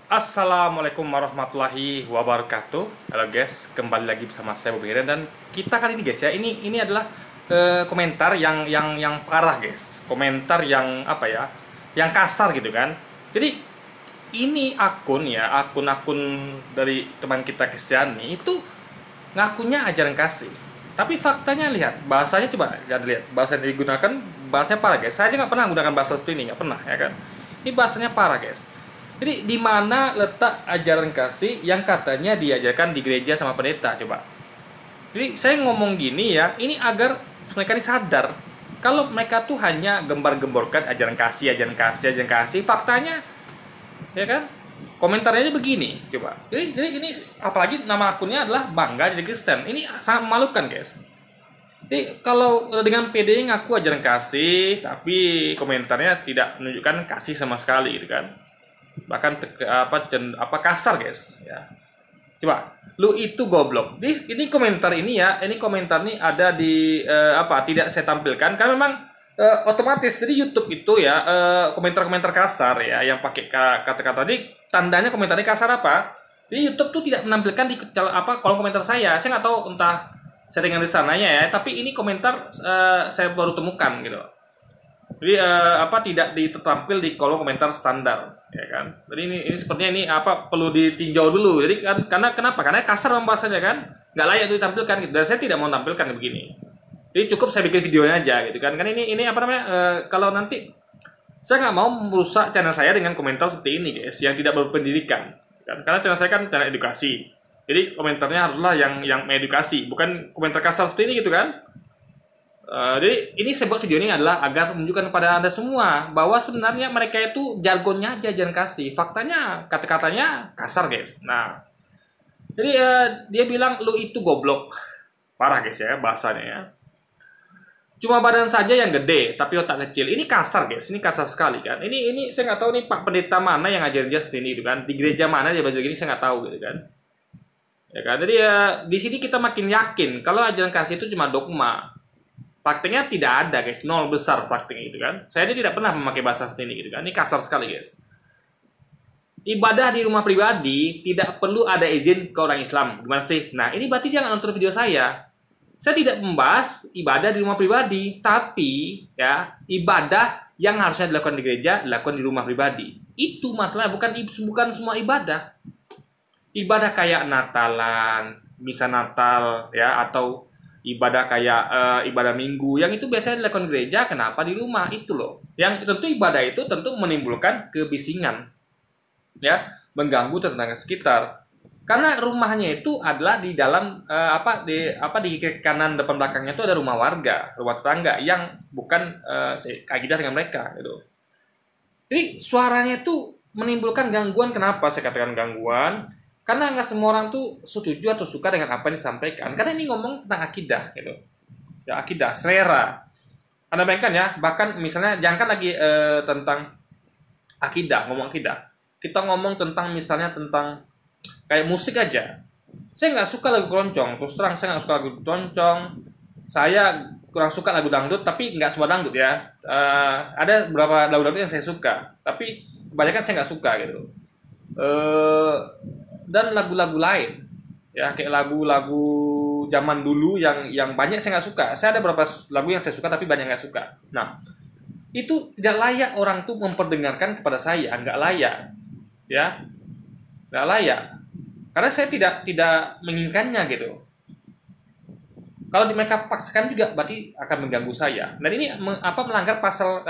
Assalamualaikum warahmatullahi wabarakatuh. Halo guys, kembali lagi bersama saya Bobi Heren, dan kita kali ini guys ya, ini adalah komentar yang parah guys. Komentar yang apa ya? Yang kasar gitu kan. Jadi ini akun dari teman kita Kristiani itu ngakunya ajaran kasih. Tapi faktanya lihat, bahasanya coba jangan lihat. Bahasa yang digunakan bahasanya parah guys. Saya aja nggak pernah menggunakan bahasa seperti ini, nggak pernah ya kan. Ini bahasanya parah guys. Jadi di mana letak ajaran kasih yang katanya diajarkan di gereja sama pendeta coba. Jadi saya ngomong gini ya, ini agar mereka ini sadar kalau mereka tuh hanya gembar-gemborkan ajaran kasih, ajaran kasih, ajaran kasih. Faktanya ya kan, komentarnya aja begini coba. Jadi ini apalagi nama akunnya adalah bangga jadi Kristen. Ini sangat memalukan guys. Jadi kalau dengan PD ngaku ajaran kasih, tapi komentarnya tidak menunjukkan kasih sama sekali gitu kan. Bahkan kasar guys ya. Coba lu itu goblok. Ini komentar ini ya, ini komentar ini ada di tidak saya tampilkan karena memang otomatis di YouTube itu ya, komentar-komentar kasar ya yang pakai kata-kata tadi, tandanya komentarnya kasar apa? Di YouTube tuh tidak menampilkan di kolom komentar saya. Saya nggak tahu entah settingan di sananya ya, tapi ini komentar saya baru temukan gitu. Jadi tidak ditampil di kolom komentar standar ya kan. Jadi ini sepertinya ini perlu ditinjau dulu. Jadi kan kenapa? Karena kasar bahasanya kan, nggak layak itu ditampilkan gitu. Dan saya tidak mau tampilkan begini. Jadi cukup saya bikin videonya aja gitu kan. Kan ini kalau nanti saya nggak mau merusak channel saya dengan komentar seperti ini guys, yang tidak berpendidikan kan. Karena channel saya kan channel edukasi. Jadi komentarnya haruslah yang mengedukasi, bukan komentar kasar seperti ini gitu kan. Jadi ini saya buat video ini adalah agar menunjukkan kepada Anda semua bahwa sebenarnya mereka itu jargonnya aja jangan kasih. Faktanya kata-katanya kasar guys. Nah, jadi dia bilang lu itu goblok. Parah guys ya bahasanya ya. Cuma badan saja yang gede tapi otak kecil. Ini kasar guys. Ini kasar sekali kan. Ini saya nggak tahu nih Pak Pendeta mana yang ngajarin dia seperti ini gitu kan. Di gereja mana dia belajar gini saya nggak tahu gitu kan. Ya kan. Jadi di sini kita makin yakin kalau ajaran kasih itu cuma dogma. Prakteknya tidak ada guys, nol besar prakteknya itu kan. Saya ini tidak pernah memakai bahasa seperti ini gitu kan. Ini kasar sekali guys. Ibadah di rumah pribadi tidak perlu ada izin ke orang Islam. Gimana sih? Nah ini berarti jangan nonton video saya. Saya tidak membahas ibadah di rumah pribadi, tapi ya ibadah yang harusnya dilakukan di gereja dilakukan di rumah pribadi. Itu masalah, bukan semua ibadah. Ibadah kayak Natalan, misa Natal ya, atau ibadah kayak ibadah minggu yang itu biasanya dilakukan gereja, kenapa di rumah itu loh. Yang tentu ibadah itu tentu menimbulkan kebisingan ya, mengganggu tetangga sekitar. Karena rumahnya itu adalah di dalam di kanan depan belakangnya itu ada rumah warga, rumah tetangga yang bukan kaidah dengan mereka gitu. Jadi suaranya itu menimbulkan gangguan. Kenapa saya katakan gangguan? Karena nggak semua orang tuh setuju atau suka dengan apa yang disampaikan. Karena ini ngomong tentang akidah gitu. Ya akidah, selera. Anda bayangkan ya, bahkan misalnya jangan lagi tentang akidah, ngomong akidah. Kita ngomong tentang misalnya tentang kayak musik aja. Saya nggak suka lagu keroncong, terus terang saya nggak suka lagu keroncong. Saya kurang suka lagu dangdut, tapi nggak semua dangdut ya. Ada beberapa lagu dangdut yang saya suka, tapi kebanyakan saya nggak suka gitu. Dan lagu-lagu lain ya, kayak lagu-lagu zaman dulu yang banyak saya nggak suka. Saya ada beberapa lagu yang saya suka tapi banyak nggak suka. Nah itu tidak layak orang tuh memperdengarkan kepada saya, nggak layak ya, nggak layak karena saya tidak menginginkannya gitu. Kalau mereka paksakan juga berarti akan mengganggu saya. Dan ini melanggar pasal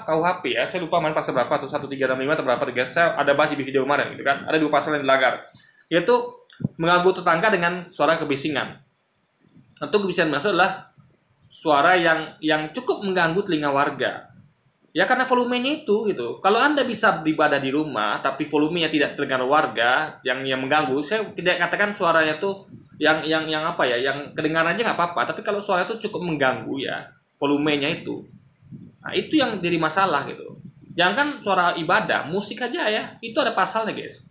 KUHP ya. Saya lupa mana pasal berapa tuh, 1365 atau berapa tuh guys. Saya ada bahas di video kemarin gitu kan. Ada 2 pasal yang dilanggar. Yaitu mengganggu tetangga dengan suara kebisingan. Tentu kebisingan maksud adalah suara yang cukup mengganggu telinga warga. Ya karena volumenya itu gitu. Kalau Anda bisa beribadah di rumah tapi volumenya tidak terdengar warga yang mengganggu, saya tidak katakan suaranya tuh yang kedengaran aja nggak apa-apa, tapi kalau suara itu cukup mengganggu ya, volumenya itu. Nah, itu yang jadi masalah gitu. Jangan kan suara ibadah, musik aja ya, itu ada pasalnya, guys.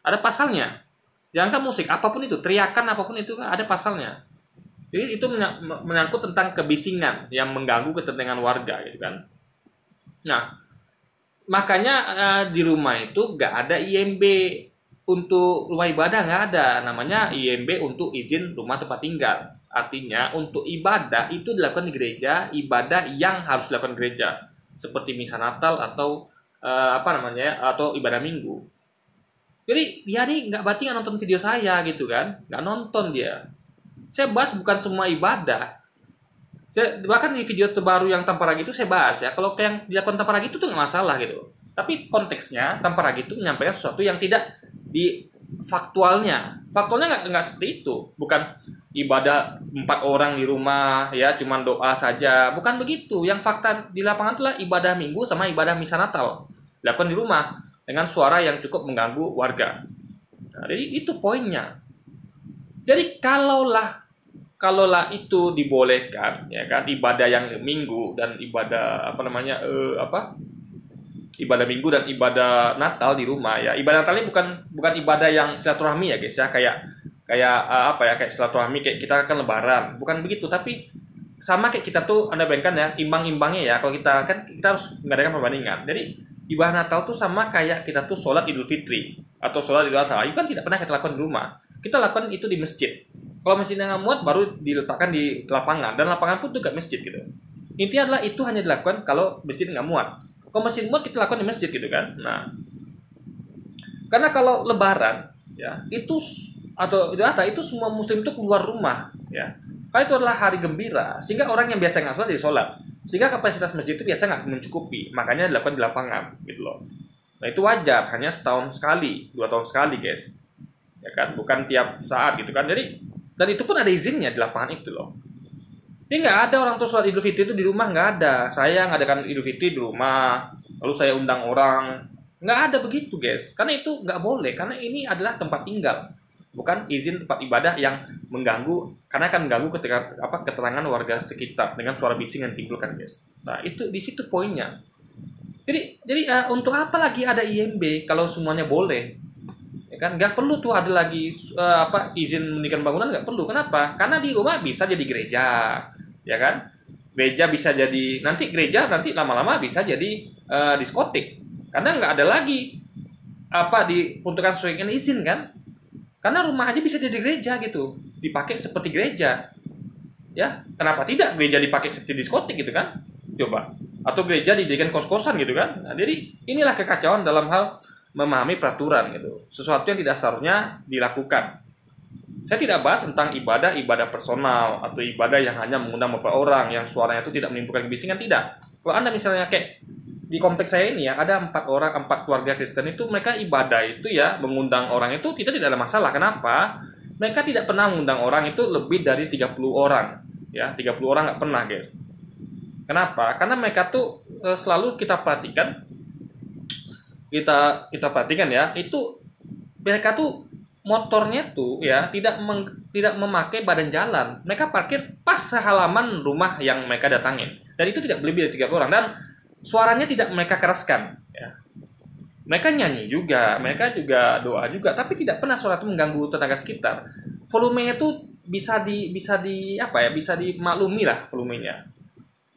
Ada pasalnya. Jangan kan musik, apapun itu, teriakan apapun itu kan ada pasalnya. Jadi itu menyangkut tentang kebisingan yang mengganggu ketenangan warga gitu kan. Nah, makanya di rumah itu nggak ada IMB untuk rumah ibadah, nggak ada. Namanya IMB untuk izin rumah tempat tinggal. Artinya untuk ibadah itu dilakukan di gereja, ibadah yang harus dilakukan di gereja, seperti misa Natal atau apa namanya, atau ibadah Minggu. Jadi dia nih nggak berarti nggak nonton video saya gitu kan, nggak nonton dia. Saya bahas bukan semua ibadah. Bahkan di video terbaru yang tanpa ragu itu saya bahas ya, kalau yang dilakukan tanpa ragu itu tuh nggak masalah gitu. Tapi konteksnya tanpa ragu itu menyampaikan sesuatu yang tidak di faktualnya. Faktualnya nggak seperti itu. Bukan ibadah 4 orang di rumah ya, cuman doa saja. Bukan begitu. Yang fakta di lapangan itulah ibadah Minggu sama ibadah misa Natal dilakukan di rumah dengan suara yang cukup mengganggu warga. Nah, jadi itu poinnya. Jadi kalaulah itu dibolehkan ya kan, ibadah yang Minggu dan ibadah apa namanya ibadah Minggu dan ibadah Natal di rumah ya. Ibadah Natal ini bukan ibadah yang silaturahmi ya guys ya, kayak kayak silaturahmi kayak kita kan lebaran, bukan begitu. Tapi sama kayak kita tuh, Anda bayangkan ya, imbang-imbangnya ya, kalau kita kan kita harus mengadakan perbandingan. Jadi ibadah Natal tuh sama kayak kita tuh sholat Idul Fitri atau sholat Idul Adha, itu kan tidak pernah kita lakukan di rumah, kita lakukan itu di masjid. Kalau masjidnya nggak muat, baru diletakkan di lapangan, dan lapangan pun dekat masjid gitu. Intinya adalah itu hanya dilakukan kalau masjid nggak muat. Kalau masjid muat, kita lakukan di masjid gitu kan. Nah, karena kalau lebaran ya itu atau Idul Adha itu semua muslim itu keluar rumah ya. Karena itu adalah hari gembira, sehingga orang yang biasa nggak sholat jadi sholat, sehingga kapasitas masjid itu biasa nggak mencukupi, makanya dilakukan di lapangan gitu loh. Nah itu wajar, hanya setahun sekali, 2 tahun sekali guys, ya kan, bukan tiap saat gitu kan. Jadi dan itu pun ada izinnya di lapangan itu loh. Ini nggak ada orang tuh sholat Idul Fitri itu di rumah, nggak ada. Saya ngadakan Idul Fitri di rumah, lalu saya undang orang, nggak ada begitu guys. Karena itu nggak boleh, karena ini adalah tempat tinggal, bukan izin tempat ibadah yang mengganggu, karena akan mengganggu ketika keterangan warga sekitar dengan suara bising yang timbulkan guys. Nah itu di situ poinnya. Jadi untuk apa lagi ada IMB kalau semuanya boleh? Ya kan, nggak perlu tuh ada lagi izin mendirikan bangunan, nggak perlu. Kenapa? Karena di rumah bisa jadi gereja, ya kan? Gereja bisa jadi nanti lama-lama bisa jadi diskotik, karena nggak ada lagi diperuntukkan sesuai dengan izin kan? Karena rumah aja bisa jadi gereja gitu, dipakai seperti gereja, ya. Kenapa tidak gereja dipakai seperti diskotik gitu kan? Coba. Atau gereja dijadikan kos-kosan gitu kan? Nah, jadi inilah kekacauan dalam hal memahami peraturan gitu, sesuatu yang tidak seharusnya dilakukan. Saya tidak bahas tentang ibadah personal atau ibadah yang hanya mengundang beberapa orang yang suaranya itu tidak menimbulkan kebisingan, tidak. Kalau Anda misalnya kayak di kompleks saya ini ya, ada 4 keluarga Kristen itu, mereka ibadah itu ya mengundang orang itu tidak ada masalah. Kenapa? Mereka tidak pernah mengundang orang itu lebih dari 30 orang ya, 30 orang nggak pernah guys. Kenapa? Karena mereka tuh selalu kita perhatikan ya, itu mereka tuh motornya tuh ya tidak memakai badan jalan. Mereka parkir pas halaman rumah yang mereka datangin. Dan itu tidak lebih dari 30 orang, dan suaranya tidak mereka keraskan ya. Mereka nyanyi juga, mereka juga doa juga, tapi tidak pernah suara itu mengganggu tetangga sekitar. Volumenya tuh bisa dimaklumi lah volumenya.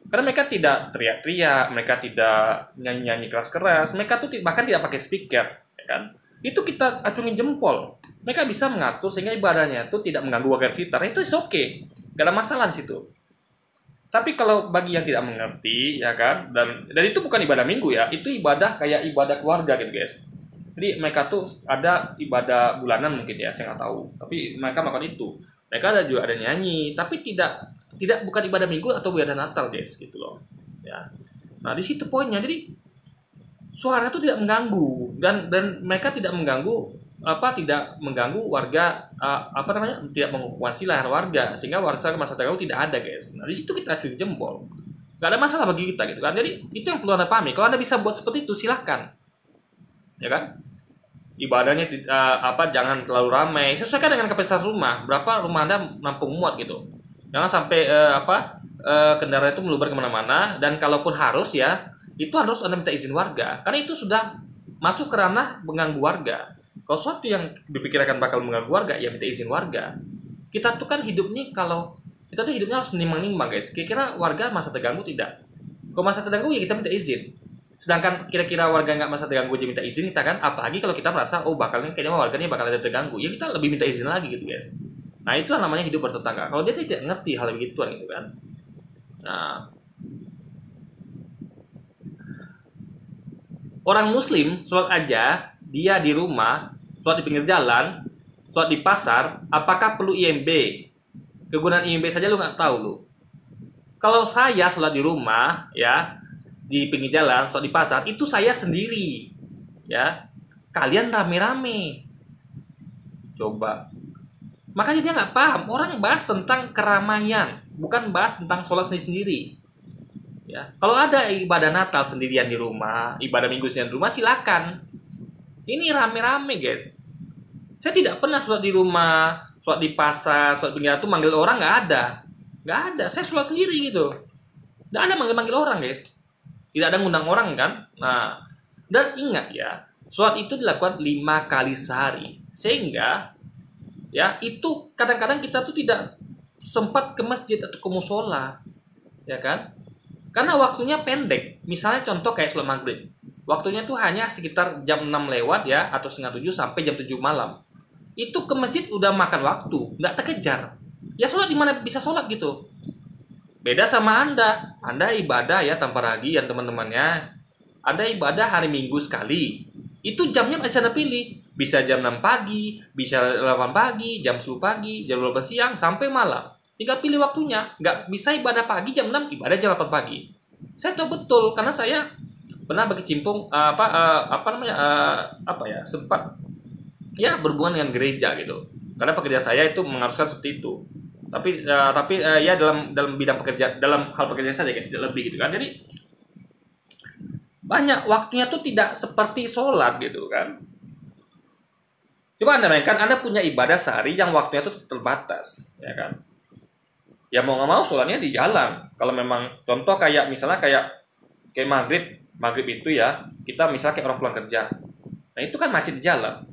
Karena mereka tidak teriak-teriak, mereka tidak nyanyi-nyanyi keras-keras, mereka tuh bahkan tidak pakai speaker, ya kan? Itu kita acungin jempol. Mereka bisa mengatur sehingga ibadahnya itu tidak mengganggu warga sekitar. Itu is okay, gak ada masalah di situ. Tapi kalau bagi yang tidak mengerti, ya kan, dan itu bukan ibadah Minggu ya, itu ibadah kayak ibadah keluarga gitu guys. Jadi mereka tuh ada ibadah bulanan mungkin ya, saya nggak tahu. Tapi mereka melakukan itu. Mereka juga ada nyanyi, tapi tidak bukan ibadah Minggu atau ibadah Natal guys gitu loh ya. Nah di situ poinnya. Jadi suara itu tidak mengganggu, dan mereka tidak mengganggu warga, tidak mengokupansi lahan warga, sehingga warga masa terganggu tidak ada guys. Nah di situ kita acungi jempol, nggak ada masalah bagi kita gitu kan. Jadi itu yang perlu Anda pahami. Kalau Anda bisa buat seperti itu silahkan, ya kan. Ibadahnya jangan terlalu ramai, sesuaikan dengan kapasitas rumah, berapa rumah Anda nampung muat gitu. Jangan sampai kendaraan itu meluber kemana-mana, dan kalaupun harus ya, itu harus Anda minta izin warga, karena itu sudah masuk ke ranah mengganggu warga. Kalau sesuatu yang dipikirkan bakal mengganggu warga, ya minta izin warga. Kita tuh kan hidupnya harus menimbang-nimbang guys. Kira-kira warga masa terganggu tidak? Kalau masa terganggu ya kita minta izin. Sedangkan kira-kira warga nggak merasa terganggu aja minta izin kita kan, apalagi kalau kita merasa oh bakalnya kayaknya warganya bakal ada terganggu, ya kita lebih minta izin lagi gitu guys. Nah itulah namanya hidup bertetangga. Kalau dia tidak ngerti hal begituan gitu kan. Nah orang Muslim sholat aja dia di rumah, sholat di pinggir jalan, sholat di pasar, apakah perlu IMB? Kegunaan IMB saja lu nggak tahu lu. Kalau saya sholat di rumah ya, di pinggir jalan, sholat di pasar, itu saya sendiri ya. Kalian rame-rame. Coba. Makanya dia nggak paham. Orang bahas tentang keramaian, bukan bahas tentang sholat sendiri-sendiri. Ya, kalau ada ibadah Natal sendirian di rumah, ibadah Minggu sendirian di rumah, silakan. Ini rame-rame, guys. Saya tidak pernah sholat di rumah, sholat di pasar, sholat pinggir itu manggil orang, nggak ada. Nggak ada. Saya sholat sendiri gitu. Nggak ada manggil-manggil orang, guys. Tidak ada ngundang orang kan. Nah, dan ingat ya, sholat itu dilakukan 5 kali sehari. Sehingga ya itu kadang-kadang kita tuh tidak sempat ke masjid atau ke musola, ya kan? Karena waktunya pendek. Misalnya contoh kayak sholat maghrib, waktunya tuh hanya sekitar jam 6 lewat ya, atau setengah 7 sampai jam 7 malam. Itu ke masjid udah makan waktu, nggak terkejar. Ya sholat di mana bisa sholat gitu. Beda sama Anda ibadah ya tanpa ragu yang teman-temannya. Ada ibadah hari Minggu sekali. Itu jamnya bisa Anda pilih. Bisa jam 6 pagi, bisa 8 pagi, jam 10 pagi, jam 12 siang, sampai malam. Tinggal pilih waktunya. Nggak bisa ibadah pagi jam 6, ibadah jam 8 pagi. Saya tahu betul, karena saya pernah berkecimpung sempat ya berhubungan dengan gereja gitu. Karena pekerjaan saya itu mengharuskan seperti itu. Tapi ya dalam bidang pekerjaan, dalam hal pekerjaan saja guys, tidak lebih gitu kan. Jadi banyak waktunya tuh tidak seperti sholat gitu kan. Coba Anda bayangkan, Anda punya ibadah sehari yang waktunya tuh terbatas, ya kan. Ya mau nggak mau sholatnya di jalan. Kalau memang contoh kayak misalnya kayak maghrib itu ya, kita misalnya kayak orang pulang kerja. Nah itu kan macet di jalan,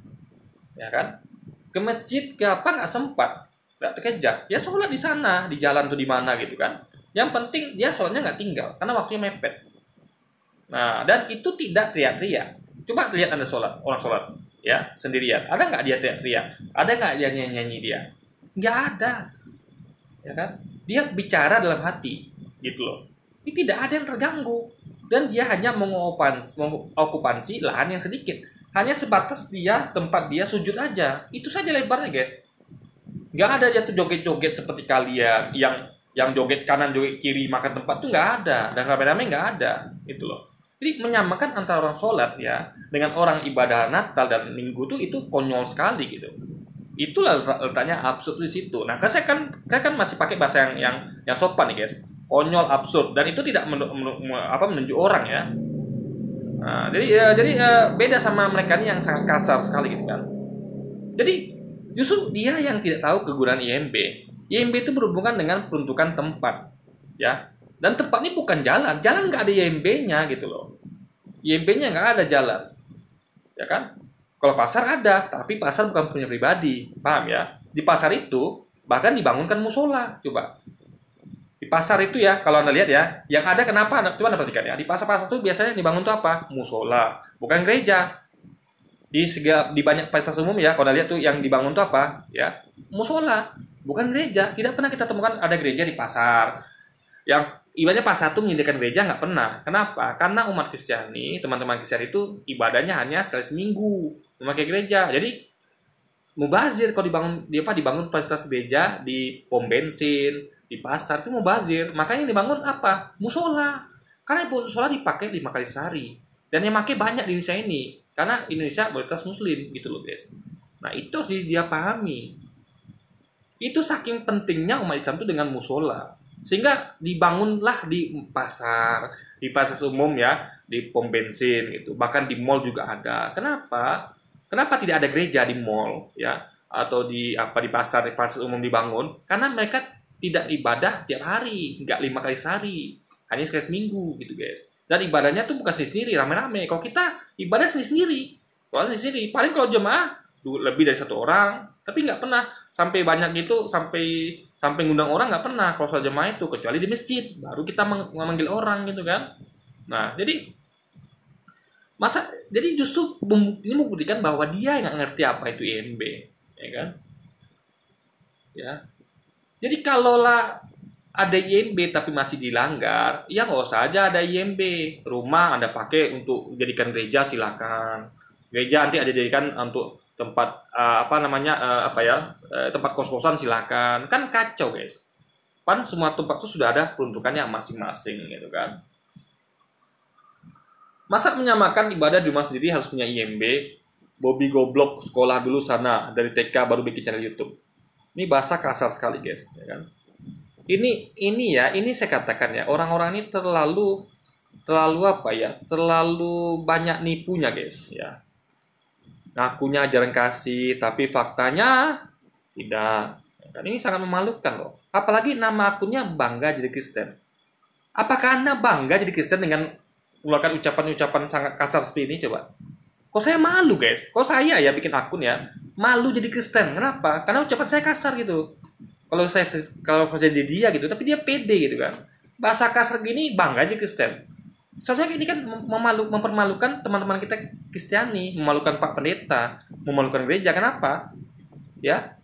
ya kan. Ke masjid ke apa nggak sempat, nggak terkejar, ya sholat di sana, di jalan tuh di mana gitu kan. Yang penting dia sholatnya nggak tinggal, karena waktunya mepet. Nah, dan itu tidak teriak-teriak. Coba lihat Anda sholat, orang sholat, ya sendirian. Ada nggak dia teriak-teriak? Ada nggak dia nyanyi dia? Nggak ada, ya kan? Dia bicara dalam hati, gitu loh. Ini tidak ada yang terganggu, dan dia hanya mengokupansi lahan yang sedikit. Hanya sebatas dia tempat dia sujud aja. Itu saja lebarnya, guys. Nggak ada dia tuh joget-joget seperti kalian yang joget kanan joget kiri makan tempat tuh nggak ada, dan rame-rame nggak ada, itu loh. Jadi menyamakan antara orang sholat ya dengan orang ibadah Natal dan Minggu tuh itu konyol sekali gitu. Itulah letaknya absurd di situ. Nah, saya kan masih pakai bahasa yang sopan nih guys. Konyol, absurd, dan itu tidak menunjuk orang ya. Nah, jadi beda sama mereka ini yang sangat kasar sekali gitu kan. Jadi justru dia yang tidak tahu kegunaan IMB. IMB itu berhubungan dengan peruntukan tempat, ya. Dan tempat ini bukan jalan. Jalan nggak ada IMB-nya gitu loh. IMB-nya nggak ada jalan, ya kan? Kalau pasar ada, tapi pasar bukan punya pribadi, paham ya? Di pasar itu bahkan dibangunkan musola, coba. Di pasar itu ya, kalau Anda lihat ya, yang ada kenapa? Coba Anda perhatikan ya. Di pasar-pasar itu biasanya dibangun tuh apa? Musola, bukan gereja. Di banyak pasar umum ya, kalau Anda lihat tuh yang dibangun tuh apa? Ya, musola, bukan gereja. Tidak pernah kita temukan ada gereja di pasar. Yang ibadahnya pasar tuh menyediakan gereja, nggak pernah. Kenapa? Karena umat Kristiani, teman-teman Kristiani itu ibadahnya hanya sekali seminggu memakai gereja. Jadi mubazir kalau dibangun fasilitas gereja di pom bensin, di pasar itu mubazir. Makanya yang dibangun apa? Musola. Karena musola dipakai 5 kali sehari. Dan yang pakai banyak di Indonesia ini. Karena Indonesia mayoritas muslim gitu loh guys. Nah itu sih dia pahami. Itu saking pentingnya umat Islam itu dengan musola. Sehingga dibangunlah di pasar umum ya, di pom bensin gitu. Bahkan di mall juga ada. Kenapa? Kenapa tidak ada gereja di mall ya, atau di pasar umum dibangun? Karena mereka tidak ibadah tiap hari, nggak 5 kali sehari, hanya sekali seminggu gitu guys. Dan ibadahnya tuh bukan sendiri, rame-rame. Kalau kita ibadah sendiri-sendiri, paling kalau jemaah lebih dari 1 orang, tapi nggak pernah sampai banyak gitu, sampai ngundang orang nggak pernah kalau soal jemaah itu, kecuali di masjid baru kita memanggil orang gitu kan. Nah jadi Masa jadi justru ini membuktikan bahwa dia nggak ngerti apa itu IMB, ya kan? Ya. Jadi kalaulah ada IMB tapi masih dilanggar, ya nggak usah aja ada IMB. Rumah Anda pakai untuk jadikan gereja, silakan. Gereja nanti ada jadikan untuk tempat tempat kos-kosan, silakan. Kan kacau, guys. Pan semua tempat itu sudah ada peruntukannya masing-masing, gitu kan? Masa menyamakan ibadah di rumah sendiri harus punya IMB? Bobby goblok, sekolah dulu sana, dari TK baru bikin channel YouTube. Ini bahasa kasar sekali, guys, ya kan? Ini saya katakan ya, orang-orang ini terlalu banyak nipunya, guys, ya. Ngakunya ajaran kasih, tapi faktanya tidak. Dan ini sangat memalukan loh. Apalagi nama akunnya bangga jadi Kristen. Apakah Anda bangga jadi Kristen dengan mengeluarkan ucapan-ucapan sangat kasar seperti ini? Coba. Kok saya malu, guys? Kok saya ya bikin akun ya malu jadi Kristen? Kenapa? Karena ucapan saya kasar gitu. Kalau saya jadi dia gitu, tapi dia pede gitu kan. Bahasa kasar gini bangga jadi Kristen. Seharusnya ini kan mempermalukan teman-teman kita Kristiani, memalukan Pak Pendeta, memalukan gereja. Kenapa? Ya,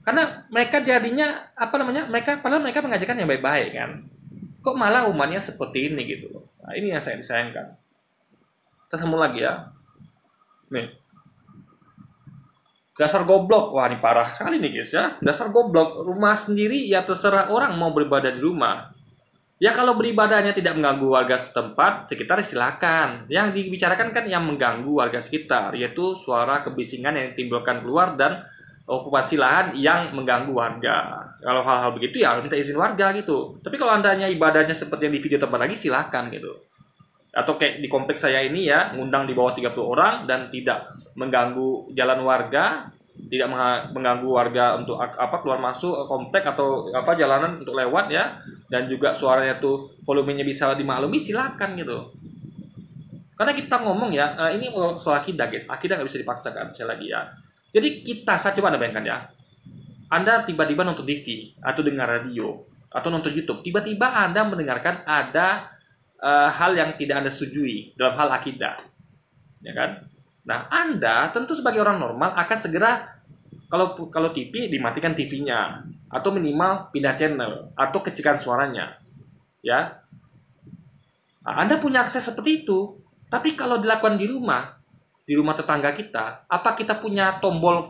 karena mereka jadinya padahal mereka mengajarkan yang baik-baik kan. Kok malah umatnya seperti ini gitu. Nah, ini yang saya disayangkan. Kita sambung lagi ya. Nih. Dasar goblok. Wah, ini parah sekali nih, guys ya. Dasar goblok. Rumah sendiri ya terserah orang mau beribadah di rumah. Ya kalau beribadahnya tidak mengganggu warga setempat, sekitar silakan. Yang dibicarakan kan yang mengganggu warga sekitar, yaitu suara kebisingan yang ditimbulkan keluar dan okupasi lahan yang mengganggu warga. Kalau hal-hal begitu ya minta izin warga gitu. Tapi kalau andanya ibadahnya seperti yang di video tempat lagi, silakan gitu. Atau kayak di kompleks saya ini ya, ngundang di bawah 30 orang dan tidak mengganggu jalan warga, tidak mengganggu warga untuk keluar masuk komplek atau jalanan untuk lewat ya, dan juga suaranya tuh volumenya bisa dimaklumi, silakan gitu. Karena kita ngomong ya, ini soal akidah, guys. Akidah nggak bisa dipaksakan, saya lagi ya. Jadi saya coba Anda bayangkan ya, Anda tiba-tiba nonton TV atau dengar radio atau nonton YouTube, tiba-tiba Anda mendengarkan ada hal yang tidak Anda setujui dalam hal akidah, ya kan? Nah, Anda tentu sebagai orang normal akan segera kalau TV dimatikan TV-nya atau minimal pindah channel atau kecilkan suaranya. Ya. Nah, Anda punya akses seperti itu. Tapi kalau dilakukan di rumah tetangga kita, apa kita punya tombol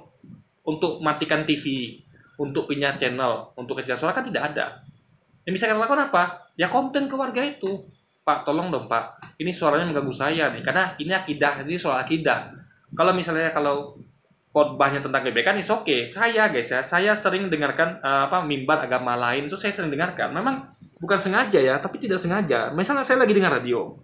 untuk matikan TV, untuk pindah channel, untuk kecilkan suara? Kan tidak ada. Yang bisa kita lakukan apa? Ya komplain ke warga itu. Pak, tolong dong Pak, ini suaranya mengganggu saya nih, karena ini akidah, ini soal akidah. Kalau misalnya khotbahnya tentang kebebasan, is oke. Saya guys ya, saya sering dengarkan mimbar agama lain, itu saya sering dengarkan. Memang bukan sengaja ya, tapi tidak sengaja. Misalnya saya lagi dengar radio,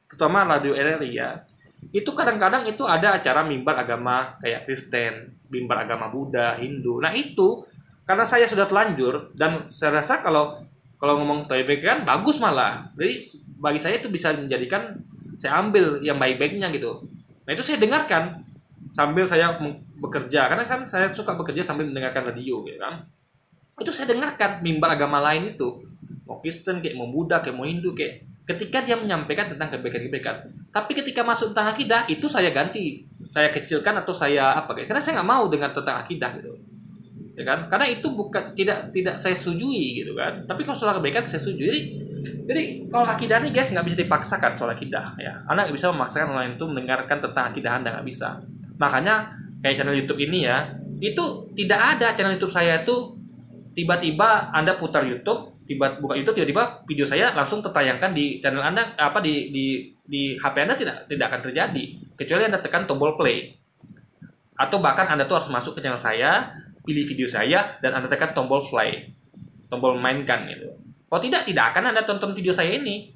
terutama radio RRI ya, itu kadang-kadang itu ada acara mimbar agama kayak Kristen, mimbar agama Buddha, Hindu. Nah itu karena saya sudah telanjur dan saya rasa kalau ngomong kebebasan bagus malah. Jadi bagi saya itu bisa menjadikan saya ambil yang baik-baiknya gitu. Nah itu saya dengarkan sambil saya bekerja, karena kan saya suka bekerja sambil mendengarkan radio gitu kan. Itu saya dengarkan mimbar agama lain itu, mau Kristen kayak mau Buddha kayak mau Hindu kayak, ketika dia menyampaikan tentang kebaikan-kebaikan. Tapi ketika masuk tentang akidah itu saya ganti, saya kecilkan atau saya karena saya nggak mau dengar tentang akidah gitu. Ya kan? Karena itu bukan tidak saya setujui gitu kan. Tapi kalau soal kebaikan saya setuju. Jadi kalau akidah nih guys nggak bisa dipaksakan soal akidah ya. Anda nggak bisa memaksakan orang lain itu mendengarkan tentang akidah Anda, nggak bisa. Makanya kayak channel YouTube ini ya, itu tidak ada channel YouTube saya itu tiba-tiba Anda putar YouTube, buka YouTube tiba-tiba video saya langsung tertayangkan di channel Anda di HP Anda tidak akan terjadi kecuali Anda tekan tombol play. Atau bahkan Anda tuh harus masuk ke channel saya, pilih video saya dan Anda tekan tombol play, tombol mainkan gitu. Kalau tidak akan Anda tonton video saya ini.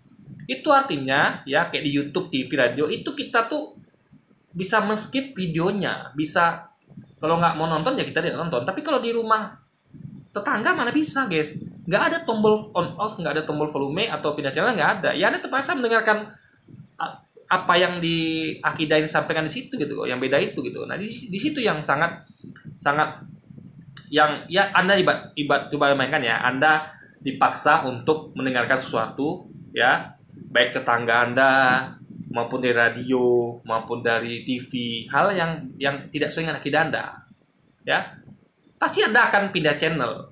Itu artinya ya kayak di YouTube, TV, radio itu kita tuh bisa men-skip videonya, bisa kalau nggak mau nonton ya kita tidak nonton. Tapi kalau di rumah tetangga mana bisa guys, nggak ada tombol on off, nggak ada tombol volume atau pindah channel, nggak ada. Ya Anda terpaksa mendengarkan apa yang di akidah ini sampaikan di situ gitu, yang beda itu gitu. Nah di situ yang sangat yang ya Anda coba mainkan ya, Anda dipaksa untuk mendengarkan sesuatu ya, baik tetangga Anda maupun dari radio, maupun dari TV, hal yang tidak sesuai dengan akidah Anda, ya, pasti Anda akan pindah channel,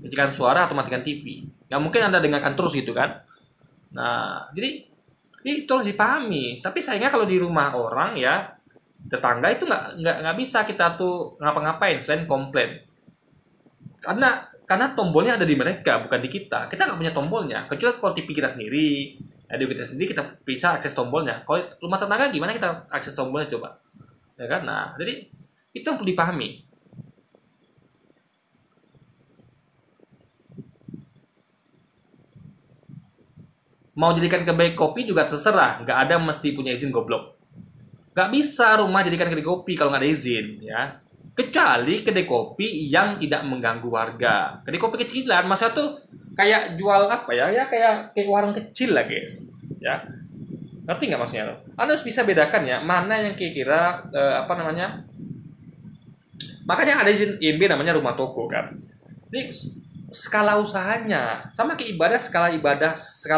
matikan suara atau matikan TV. Nggak mungkin Anda dengarkan terus gitu kan. Nah, jadi itu harus dipahami. Tapi sayangnya kalau di rumah orang ya, tetangga itu nggak bisa kita tuh ngapa-ngapain selain komplain. Karena tombolnya ada di mereka, bukan di kita. Kita nggak punya tombolnya. Kecuali kalau TV kita sendiri, ada kita sendiri kita bisa akses tombolnya. Kalau rumah tetangga gimana kita akses tombolnya coba? Ya kan? Nah, jadi itu yang perlu dipahami. Mau jadikan kedai kopi juga terserah, nggak ada mesti punya izin goblok. Nggak bisa rumah jadikan kedai kopi kalau nggak ada izin, ya. Kecuali kedai kopi yang tidak mengganggu warga. Kedai kopi kecilan, masa tuh kayak jual apa ya? Ya kayak warung kecil lah, guys. Ya. Ngerti nggak maksudnya? Anda harus bisa bedakan ya, mana yang kira-kira apa namanya? Makanya ada izin IMB namanya rumah toko kan. Ini skala usahanya sama kayak ibadah, skala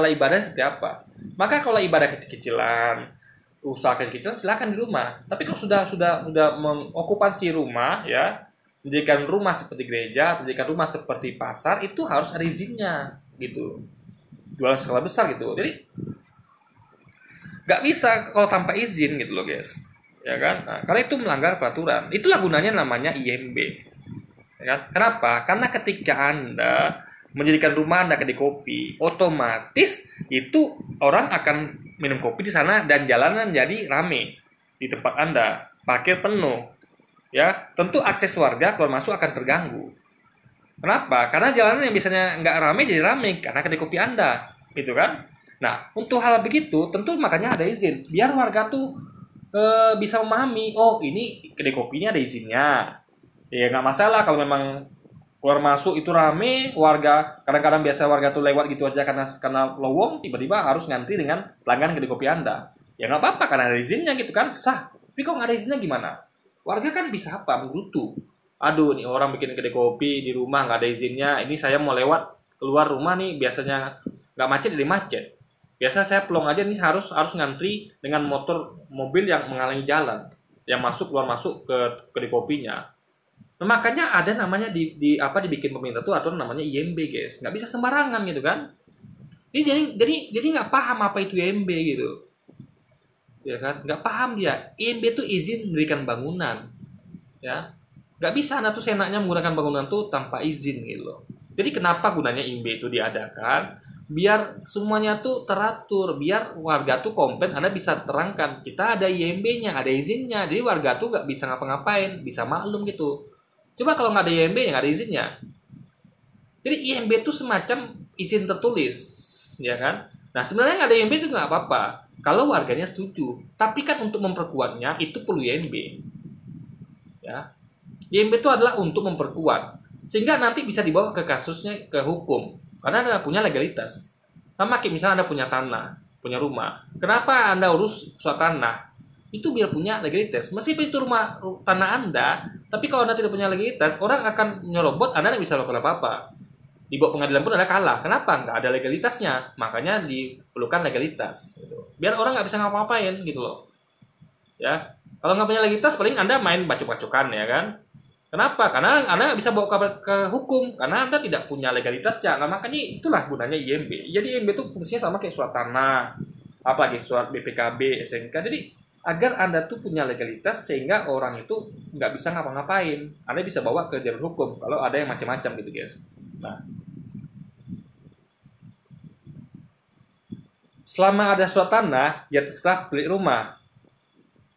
ibadah seperti apa. Maka kalau ibadah kecil-kecilan, usaha kecil-kecilan silakan di rumah. Tapi kalau sudah mengokupansi rumah ya, menjadikan rumah seperti gereja, menjadikan rumah seperti pasar, itu harus ada izinnya gitu. Jualan skala besar gitu. Jadi nggak bisa kalau tanpa izin gitu loh guys, ya kan? Nah, karena itu melanggar peraturan. Itulah gunanya namanya IMB. Ya kan? Kenapa? Karena ketika Anda menjadikan rumah Anda kedai kopi, otomatis itu orang akan minum kopi di sana dan jalanan jadi rame di tempat Anda, parkir penuh. Ya, tentu akses warga keluar masuk akan terganggu. Kenapa? Karena jalanan yang biasanya nggak rame jadi rame karena kedai kopi Anda, gitu kan? Nah, untuk hal begitu tentu makanya ada izin biar warga tuh bisa memahami, oh ini kedai kopinya ada izinnya. Ya nggak masalah kalau memang keluar masuk itu rame, warga kadang-kadang biasa warga tuh lewat gitu aja karena lowong, tiba-tiba harus ngantri dengan pelanggan kedai kopi Anda. Ya nggak apa-apa karena ada izinnya gitu kan, sah. Tapi kok nggak ada izinnya gimana? Warga kan bisa apa? Menggerutu. Aduh, nih orang bikin kedai kopi di rumah nggak ada izinnya. Ini saya mau lewat keluar rumah nih, biasanya nggak macet jadi macet. Biasa saya pelong aja nih harus ngantri dengan mobil yang menghalangi jalan, yang keluar masuk ke kedai kopinya. Nah, makanya ada namanya dibikin pemerintah tuh aturan namanya IMB guys, nggak bisa sembarangan gitu kan. Ini jadi nggak paham apa itu IMB gitu, ya kan? Nggak paham dia. IMB itu izin mendirikan bangunan, ya. Nggak bisa Anda tuh senaknya menggunakan bangunan tuh tanpa izin gitu loh. Jadi kenapa gunanya IMB itu diadakan? Biar semuanya tuh teratur, biar warga tuh komplain, Anda bisa terangkan kita ada IMB-nya, ada izinnya, jadi warga tuh nggak bisa ngapa-ngapain, bisa maklum gitu. Coba kalau nggak ada IMB ya nggak ada izinnya. Jadi IMB itu semacam izin tertulis, ya kan? Nah sebenarnya nggak ada IMB itu nggak apa-apa kalau warganya setuju. Tapi kan untuk memperkuatnya itu perlu IMB. Ya, IMB itu adalah untuk memperkuat sehingga nanti bisa dibawa ke kasusnya ke hukum karena Anda punya legalitas. Sama kayak misalnya Anda punya tanah, punya rumah. Kenapa Anda urus suatu tanah? Itu biar punya legalitas. Meskipun itu tanah Anda, tapi kalau Anda tidak punya legalitas, orang akan nyerobot, Anda tidak bisa lakukan apa-apa. Dibawa pengadilan pun Anda kalah. Kenapa? Nggak ada legalitasnya. Makanya diperlukan legalitas. Gitu. Biar orang nggak bisa ngapa-ngapain gitu loh. Ya, kalau nggak punya legalitas, paling Anda main bacok-bacokan ya kan. Kenapa? Karena Anda nggak bisa bawa ke hukum. Karena Anda tidak punya legalitasnya. Nah, makanya itulah gunanya IMB. Jadi IMB itu fungsinya sama kayak surat tanah, apalagi surat BPKB, SNK. Jadi agar Anda tuh punya legalitas sehingga orang itu nggak bisa ngapa-ngapain. Anda bisa bawa ke jalur hukum kalau ada yang macam-macam gitu guys. Nah, selama ada surat tanah, ya terserah beli rumah.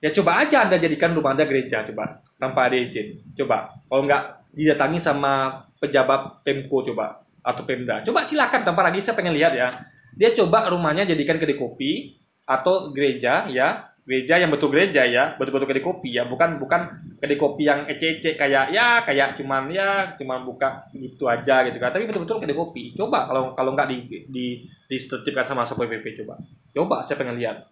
Ya coba aja Anda jadikan rumah Anda gereja coba tanpa ada izin. Coba kalau nggak didatangi sama pejabat Pemko coba atau Pemda. Coba silakan tanpa lagi saya pengen lihat ya. Dia coba rumahnya jadikan kedai kopi atau gereja ya. Gereja yang betul gereja ya, betul-betul kedai kopi ya, bukan kedai kopi yang ece-ece kayak cuman buka gitu aja gitu kan, tapi betul-betul kedai kopi. Coba kalau nggak ditertibkan sama Satpol PP coba saya pengen lihat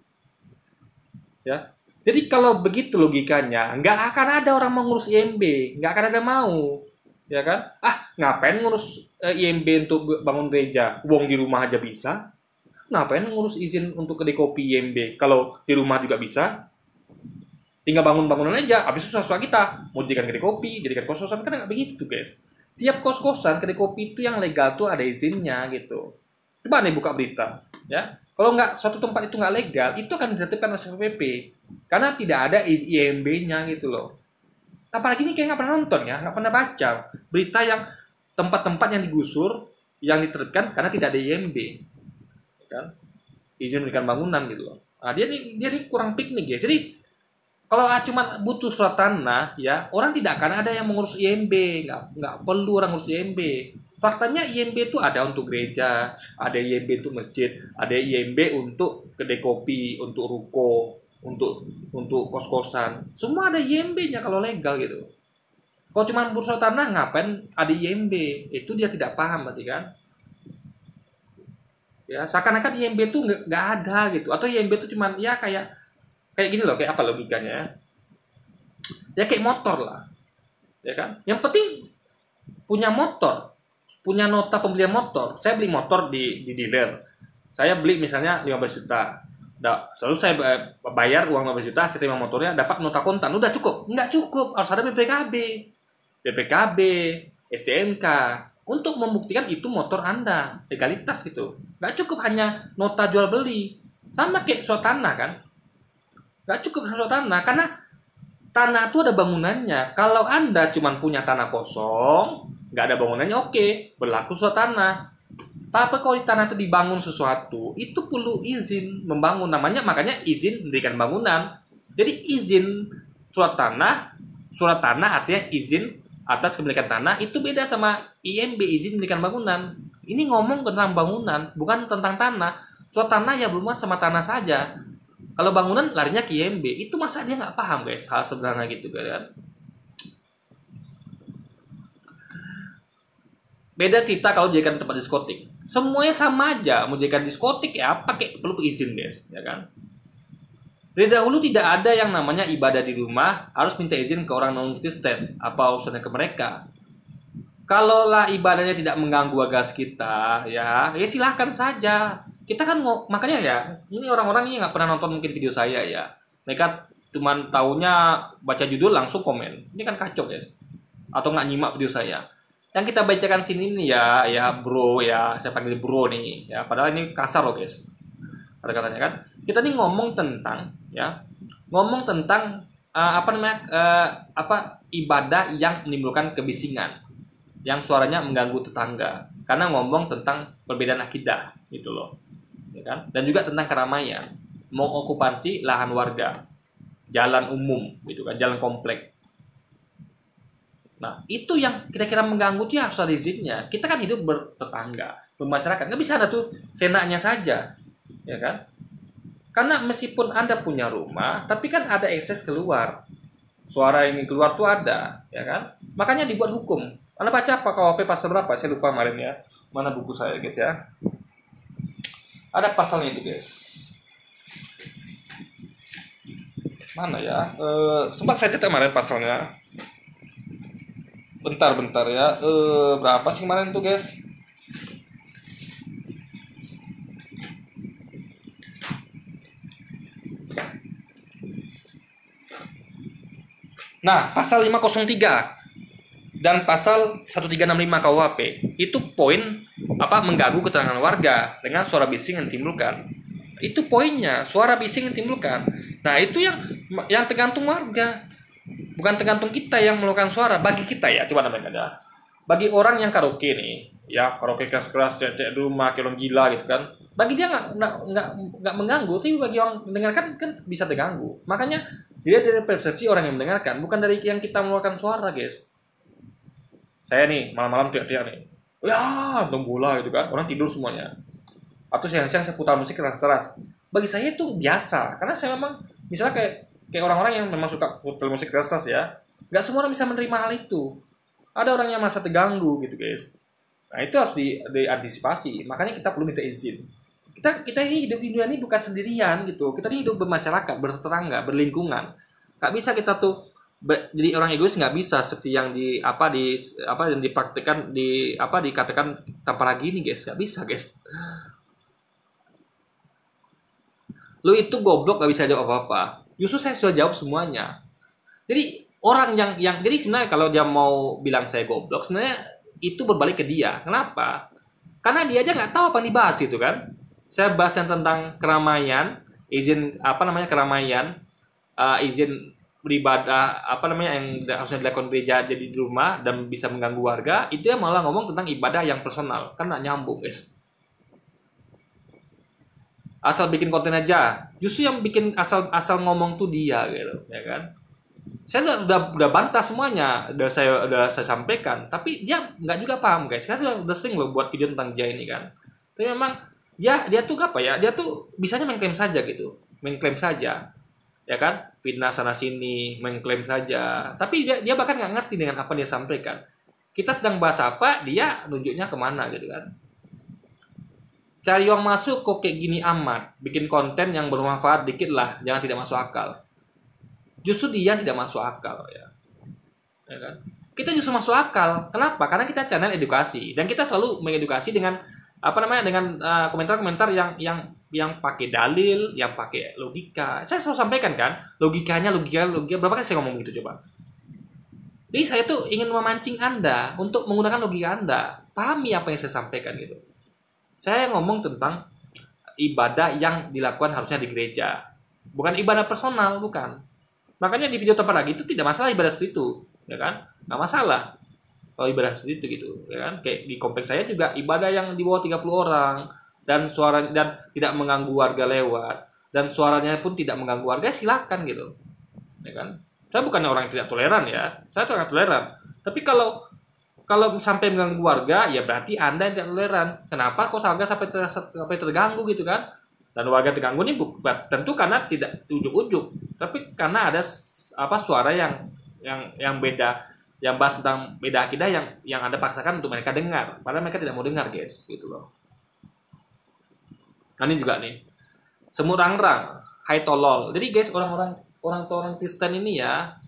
ya. Jadi kalau begitu logikanya nggak akan ada orang mau ngurus IMB, nggak akan ada mau ya kan. Ngapain ngurus IMB untuk bangun gereja, wong di rumah aja bisa. Ngapain ngurus izin untuk kedai kopi IMB? Kalau di rumah juga bisa, tinggal bangun-bangunan aja. Habis itu susah kita mau jadikan kedai kopi, jadikan kos-kosan, kan nggak begitu guys. Tiap kos-kosan kedai kopi itu yang legal tuh ada izinnya gitu. Coba nih buka berita, ya. Kalau nggak suatu tempat itu nggak legal, itu akan ditertibkan oleh SPP karena tidak ada IMB-nya gitu loh. Apalagi ini kayak nggak pernah nonton ya, nggak pernah baca berita yang tempat-tempat yang digusur, yang ditertibkan karena tidak ada IMB, kan? Izin mendirikan bangunan gitu loh. Nah, dia nih kurang piknik ya. Jadi kalau cuma butuh surat tanah, ya orang tidak akan ada yang mengurus IMB, nggak perlu orang ngurus IMB. Faktanya IMB itu ada untuk gereja, ada IMB untuk masjid, ada IMB untuk kedai kopi, untuk ruko, untuk kos-kosan. Semua ada IMB-nya kalau legal gitu. Kalau cuma bursa tanah ngapain ada IMB? Itu dia tidak paham berarti kan? Ya, seakan-akan IMB itu nggak ada gitu. Atau IMB itu cuma ya kayak gini loh, kayak apa logikanya? Ya kayak motor lah. Ya kan? Yang penting punya motor, punya nota pembelian motor. Saya beli motor di dealer. Saya beli misalnya 15 juta. Lalu saya bayar uang 15 juta, saya terima motornya, dapat nota kontan. Udah cukup? Nggak cukup. Harus ada BPKB, STNK. Untuk membuktikan itu motor Anda. Legalitas gitu. Nggak cukup hanya nota jual beli. Sama kayak surat tanah kan. Nggak cukup hanya surat tanah. Karena tanah itu ada bangunannya. Kalau Anda cuma punya tanah kosong, nggak ada bangunannya, oke, berlaku surat tanah. Tapi kalau di tanah itu dibangun sesuatu, itu perlu izin membangun. Makanya izin mendirikan bangunan. Jadi izin surat tanah artinya izin atas kepemilikan tanah, itu beda sama IMB, izin mendirikan bangunan. Ini ngomong tentang bangunan, bukan tentang tanah. Surat tanah ya berhubungan sama tanah saja. Kalau bangunan larinya ke IMB. Itu masa dia nggak paham guys, hal sederhana gitu kan. Beda kita kalau jadikan tempat diskotik. Semuanya sama aja. Mau jadikan diskotik ya pakai perlu izin guys, ya kan? Dari dahulu tidak ada yang namanya ibadah di rumah harus minta izin ke orang non-Kristen. Apa urusannya ke mereka? Kalaulah ibadahnya tidak mengganggu agas kita, ya silahkan saja. Kita kan makanya ya, ini orang-orang ini nggak pernah nonton mungkin video saya ya. Mereka cuman taunya baca judul langsung komen. Ini kan kacau guys. Atau nggak nyimak video saya. Yang kita bacakan sini nih ya bro ya, saya panggil bro nih ya. Padahal ini kasar loh guys. Kata-katanya kan. Kita nih ngomong tentang ibadah yang menimbulkan kebisingan, yang suaranya mengganggu tetangga karena ngomong tentang perbedaan akidah gitu loh, ya kan? Dan juga tentang keramaian, mengokupansi lahan warga, jalan umum gitu kan, jalan komplek. Nah itu yang kira-kira mengganggu dia harus ada izinnya. Kita kan hidup bertetangga, bermasyarakat, nggak bisa ada tuh senaknya saja, ya kan? Karena meskipun Anda punya rumah, tapi kan ada akses keluar. Suara yang keluar tuh ada, ya kan? Makanya dibuat hukum. Anda baca apa KUHP pasal berapa? Saya lupa kemarin ya. Mana buku saya guys ya? Ada pasalnya itu guys. Mana ya? Sempat saya cetak kemarin pasalnya. Bentar ya. Berapa sih kemarin tuh guys? Nah, pasal 503 dan pasal 1365 KUHP itu poin mengganggu keterangan warga dengan suara bising yang ditimbulkan. Itu poinnya, suara bising yang ditimbulkan. Nah, itu yang tergantung warga. Bukan tergantung kita yang melakukan suara. Bagi kita ya, coba namanya ada. Bagi orang yang karaoke nih, ya karaoke keras-keras, cek rumah, kayak orang gila gitu kan. Bagi dia nggak mengganggu, tapi bagi orang mendengarkan kan bisa terganggu. Makanya dia dari persepsi orang yang mendengarkan, bukan dari yang kita mengeluarkan suara, guys. Saya nih, malam-malam teriak-teriak nih. Ya, nonton bola gitu kan. Orang tidur semuanya. Atau siang-siang saya putar musik keras-keras. Bagi saya itu biasa. Karena saya memang, misalnya kayak orang-orang yang memang suka putar musik keras-keras ya. Nggak semua orang bisa menerima hal itu. Ada orang yang merasa terganggu gitu, guys. Nah, itu harus diantisipasi. Makanya kita perlu minta izin. Kita ini hidup di dunia ini bukan sendirian gitu. Kita ini hidup bermasyarakat, bertetangga, berlingkungan. Gak bisa kita tuh jadi orang egois, nggak bisa seperti yang yang dipraktikkan dikatakan tanpa lagi ini guys, nggak bisa guys. lu itu goblok gak bisa jawab apa-apa. Justru saya sudah jawab semuanya. Jadi orang yang jadi sebenarnya kalau dia mau bilang saya goblok, sebenarnya itu berbalik ke dia. Kenapa? Karena dia aja nggak tahu apa yang dibahas itu kan. Saya bahas yang tentang keramaian, izin apa namanya keramaian, izin beribadah apa namanya yang harusnya dilakukan gereja jadi di rumah dan bisa mengganggu warga, itu dia malah ngomong tentang ibadah yang personal. Kan nggak nyambung, guys. Asal bikin konten aja. Justru yang bikin asal ngomong tuh dia gitu, ya kan? Saya udah bantah semuanya, udah saya sampaikan, tapi dia nggak juga paham, guys. Saya udah sering loh buat video tentang dia ini kan. Tapi memang dia tuh apa ya? Dia tuh bisanya mengklaim saja gitu, mengklaim saja, ya kan? Fitnah sana sini, mengklaim saja. Tapi dia bahkan nggak ngerti dengan apa yang dia sampaikan. Kita sedang bahas apa, dia nunjuknya kemana gitu kan? Cari uang masuk kok kayak gini amat, bikin konten yang bermanfaat dikit lah, jangan tidak masuk akal. Justru dia tidak masuk akal ya kan? Kita justru masuk akal. Kenapa? Karena kita channel edukasi dan kita selalu mengedukasi dengan apa namanya dengan komentar-komentar yang pakai dalil, yang pakai logika. Saya selalu sampaikan kan, logika berapa kali saya ngomong gitu coba. Jadi saya tuh ingin memancing Anda untuk menggunakan logika Anda. Pahami apa yang saya sampaikan gitu. Saya ngomong tentang ibadah yang dilakukan harusnya di gereja. Bukan ibadah personal, bukan. Makanya di video tempat lagi itu tidak masalah ibadah seperti itu, ya kan? Nggak masalah kalau ibadah seperti itu gitu, ya kan? Kayak di kompleks saya juga ibadah yang di bawah 30 orang dan suara dan tidak mengganggu warga lewat dan suaranya pun tidak mengganggu warga, silakan gitu. Ya kan? Saya bukan orang yang tidak toleran ya. Saya sangat toleran. Tapi kalau sampai mengganggu warga, ya berarti Anda yang tidak toleran. Kenapa kok warga sampai terganggu gitu kan? Dan warga terganggu ini tentu karena tidak ujuk-ujuk, tapi karena ada suara yang beda, yang bahas tentang beda akidah yang Anda paksakan untuk mereka dengar, padahal mereka tidak mau dengar, guys, gitu loh. Nah, ini juga nih, semut rangrang, hai tolol. Jadi guys, orang Kristen ini ya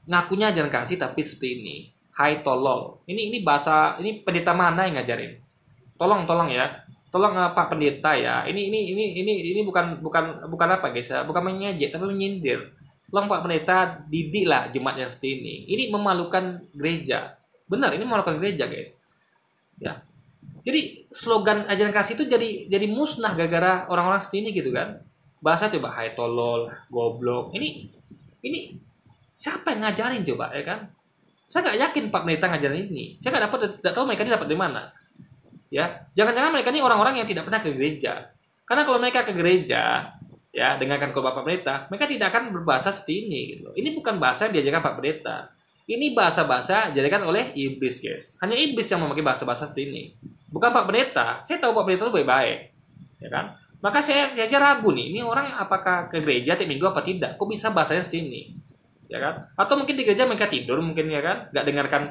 ngakunya ajaran kasih tapi seperti ini. Hai tolol. Ini bahasa, ini pendeta mana yang ngajarin? Tolong ya. Tolong Pak Pendeta ya. Ini bukan apa guys ya? Bukan mengejek tapi menyindir. Tolong Pak Pendeta didik lah jemaat yang seperti ini. Ini memalukan gereja. Benar, ini memalukan gereja, guys. Ya. Jadi slogan ajaran kasih itu jadi musnah gara-gara orang-orang seperti ini gitu kan. Bahasa coba hai tolol, goblok. Ini siapa yang ngajarin coba ya kan? Saya nggak yakin Pak Pendeta ngajarin ini. Saya nggak tahu mereka ini dapat dari mana. Ya, jangan-jangan mereka ini orang-orang yang tidak pernah ke gereja. Karena kalau mereka ke gereja, ya dengarkan khotbah Pak Pendeta, mereka tidak akan berbahasa seperti ini. Gitu. Ini bukan bahasa yang diajarkan Pak Pendeta. Ini bahasa-bahasa diajarkan oleh iblis, guys. Hanya iblis yang memakai bahasa-bahasa seperti ini. Bukan Pak Pendeta. Saya tahu Pak Pendeta itu baik-baik, ya kan? Maka saya aja ragu nih, ini orang apakah ke gereja tiap minggu apa tidak? Kok bisa bahasanya seperti ini? Ya kan? Atau mungkin di gereja mereka tidur mungkin ya kan? Nggak dengarkan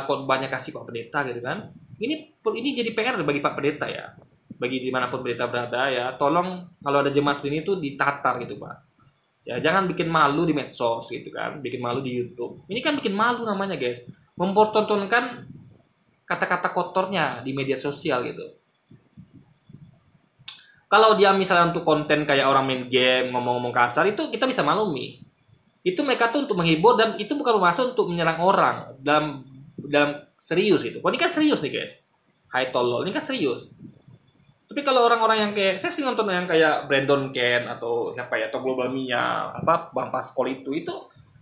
khotbahnya kasih Pak Pendeta gitu kan? Ini jadi PR bagi Pak Pendeta ya. Bagi dimanapun pendeta berada ya, tolong kalau ada jemaat seperti ini tuh ditatar gitu Pak. Ya jangan bikin malu di medsos gitu kan, bikin malu di YouTube. Ini kan bikin malu namanya guys. Mempertontonkan kata-kata kotornya di media sosial gitu. Kalau dia misalnya untuk konten kayak orang main game, ngomong-ngomong kasar, itu kita bisa maklumi. Itu mereka tuh untuk menghibur dan itu bukan bermaksud untuk menyerang orang dalam serius itu. Ini kan serius nih guys. Hai tolol, ini kan serius. Tapi kalau orang-orang yang kayak saya sih nonton yang kayak Brandon Ken atau siapa ya, atau Global Mia, Bang Paskol itu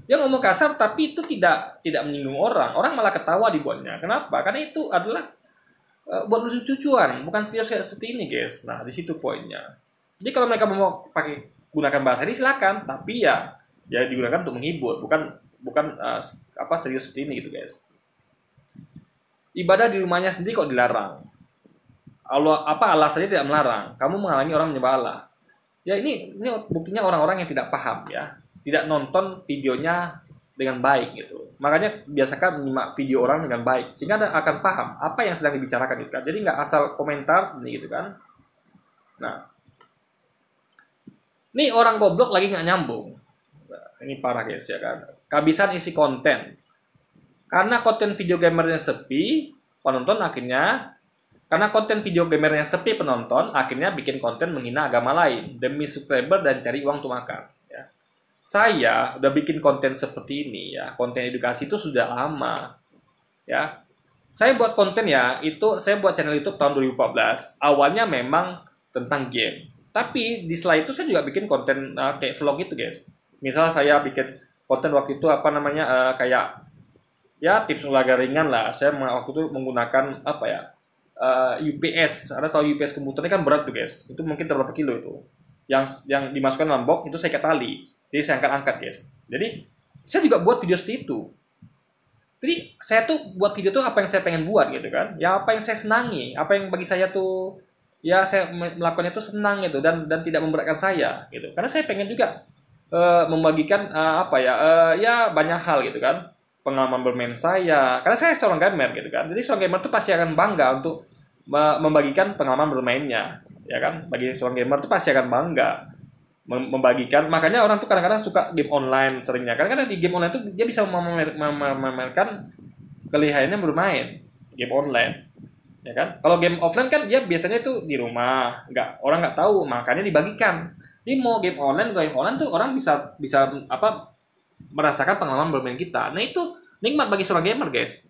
dia ngomong kasar tapi itu tidak menyinggung orang. Orang malah ketawa dibuatnya. Kenapa? Karena itu adalah buat lucu-lucuan, bukan serius seperti ini, guys. Nah, di situ poinnya. Jadi kalau mereka mau gunakan bahasa ini silakan, tapi ya digunakan untuk menghibur, bukan serius seperti ini gitu, guys. Ibadah di rumahnya sendiri kok dilarang. Allah alasannya tidak melarang? Kamu menghalangi orang menyembah Allah. Ya ini buktinya orang-orang yang tidak paham ya, tidak nonton videonya dengan baik gitu. Makanya biasakan menyimak video orang dengan baik sehingga Anda akan paham apa yang sedang dibicarakan gitu kan. Jadi nggak asal komentar seperti gitu kan. Nah, ini orang goblok lagi nggak nyambung. Nah, ini parah guys ya kan. Kehabisan isi konten. Karena konten video gamernya sepi, penonton akhirnya Karena konten video gamernya sepi penonton, akhirnya bikin konten menghina agama lain demi subscriber dan cari uang untuk makan. Ya. Saya udah bikin konten seperti ini ya, konten edukasi itu sudah lama. Ya, saya buat konten ya, itu saya buat channel YouTube tahun 2014. Awalnya memang tentang game. Tapi di setelah itu saya juga bikin konten kayak vlog gitu, guys. Misal saya bikin konten waktu itu apa namanya kayak ya tips olahraga ringan lah. Saya waktu itu menggunakan apa ya? UPS. Anda tahu UPS komputer ini kan berat tuh, guys. Itu mungkin berapa kilo itu. Yang dimasukkan dalam box itu saya ikat tali. Jadi saya angkat-angkat, guys. Jadi saya juga buat video seperti itu. Jadi saya tuh buat video tuh apa yang saya pengen buat gitu kan. Ya apa yang saya senangi, apa yang bagi saya tuh ya saya melakukannya tuh senang gitu dan tidak memberatkan saya gitu. Karena saya pengen juga membagikan apa ya ya banyak hal gitu kan. Pengalaman bermain saya. Karena saya seorang gamer gitu kan. Jadi seorang gamer tuh pasti akan bangga untuk membagikan pengalaman bermainnya, ya kan? Bagi seorang gamer tuh pasti akan bangga membagikan. Makanya orang tuh kadang-kadang suka game online seringnya karena di game online tuh dia bisa memamerkan kelihayannya bermain game online, ya kan. Kalau game offline kan dia biasanya tuh di rumah, orang nggak tahu, makanya dibagikan. Ini mau game online tuh orang bisa bisa apa merasakan pengalaman bermain kita. Nah itu nikmat bagi seorang gamer, guys,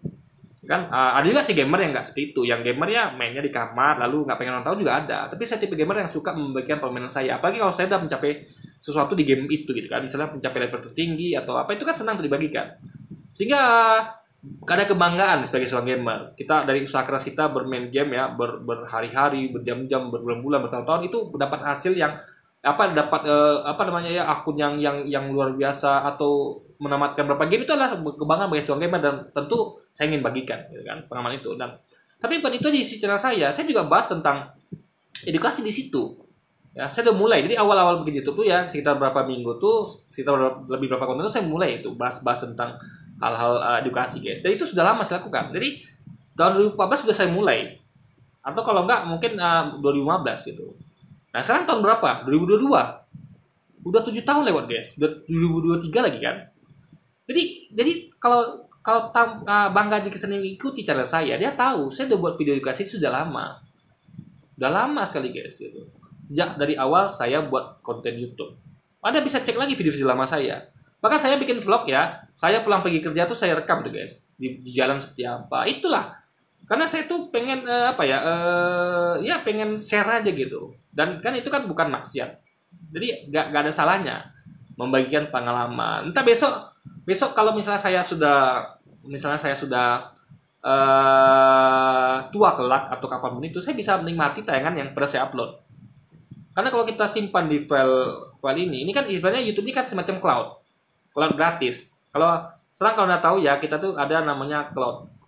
kan. Ada juga sih gamer yang nggak seperti itu, yang gamer ya mainnya di kamar lalu nggak pengen orang tahu juga ada. Tapi saya tipe gamer yang suka membagikan permainan saya, apalagi kalau saya udah mencapai sesuatu di game itu gitu kan, misalnya mencapai level tertinggi atau apa, itu kan senang untuk dibagikan, sehingga ada kebanggaan sebagai seorang gamer. Kita dari usaha keras kita bermain game ya berhari-hari, berjam-jam, berbulan-bulan, bertahun-tahun, itu mendapat hasil yang dapat apa namanya ya akun yang luar biasa atau menamatkan berapa game, itu adalah kebanggaan bagi seorang gamer dan tentu saya ingin bagikan gitu kan pengalaman itu. Dan tapi bukan itu aja isi channel saya juga bahas tentang edukasi di situ. Ya, saya udah mulai. Jadi awal-awal bikin YouTube tuh ya sekitar berapa minggu tuh, sekitar lebih berapa konten tuh saya mulai itu bahas tentang hal-hal edukasi, guys. Dan itu sudah lama saya lakukan. Jadi tahun 2014 sudah saya mulai. Atau kalau enggak mungkin 2015 gitu. Nah, sekarang tahun berapa? 2022. Udah 7 tahun lewat, guys. Udah 2023 lagi kan. Jadi kalau Bang Gaji kesini ikuti channel saya, dia tahu saya udah buat video edukasi sudah lama. Udah lama sekali, guys, gitu. Ya, dari awal saya buat konten YouTube. Anda bisa cek lagi video-video lama saya. Bahkan saya bikin vlog ya. Saya pulang pergi kerja tuh saya rekam tuh, guys. Di jalan seperti apa. Itulah. Karena saya tuh pengen ya pengen share aja gitu. Dan kan itu kan bukan maksiat. Jadi nggak ada salahnya membagikan pengalaman. Entah besok kalau misalnya saya sudah tua kelak atau kapanpun itu, saya bisa menikmati tayangan yang pernah saya upload. Karena kalau kita simpan di file ini kan ibaratnya YouTube ini kan semacam cloud gratis. Sekarang kalau Anda tahu ya, kita tuh ada namanya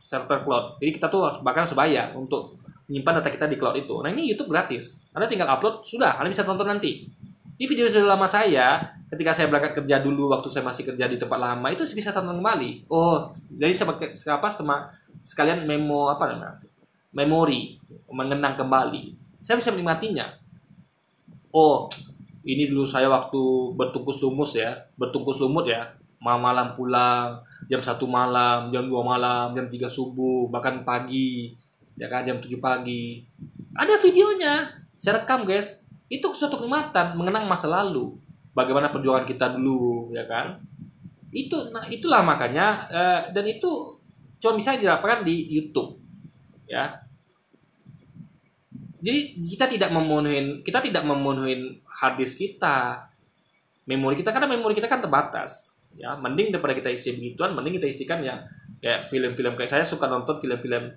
server cloud. Jadi kita tuh bahkan harus bayar untuk menyimpan data kita di cloud itu. Nah, ini YouTube gratis. Anda tinggal upload, sudah, Anda bisa tonton nanti. Ini video sudah lama saya, ketika saya berangkat kerja dulu, waktu saya masih kerja di tempat lama, itu bisa tonton kembali. Oh, jadi sekalian memori, mengenang kembali. Saya bisa menikmatinya. Oh, ini dulu saya waktu bertungkus lumut ya, malam pulang, jam 1 malam, jam 2 malam, jam 3 subuh, bahkan pagi, ya kan, jam 7 pagi. Ada videonya, saya rekam, guys. Itu suatu kenikmatan, mengenang masa lalu. Bagaimana perjuangan kita dulu, ya kan. Itulah makanya, dan itu cuma bisa didapatkan di YouTube, ya. Jadi kita tidak memenuhi hard disk kita, memori kita, karena memori kita kan terbatas. Ya, mending daripada kita isi begituan, mending kita isikan yang kayak film-film. Kayak saya suka nonton film-film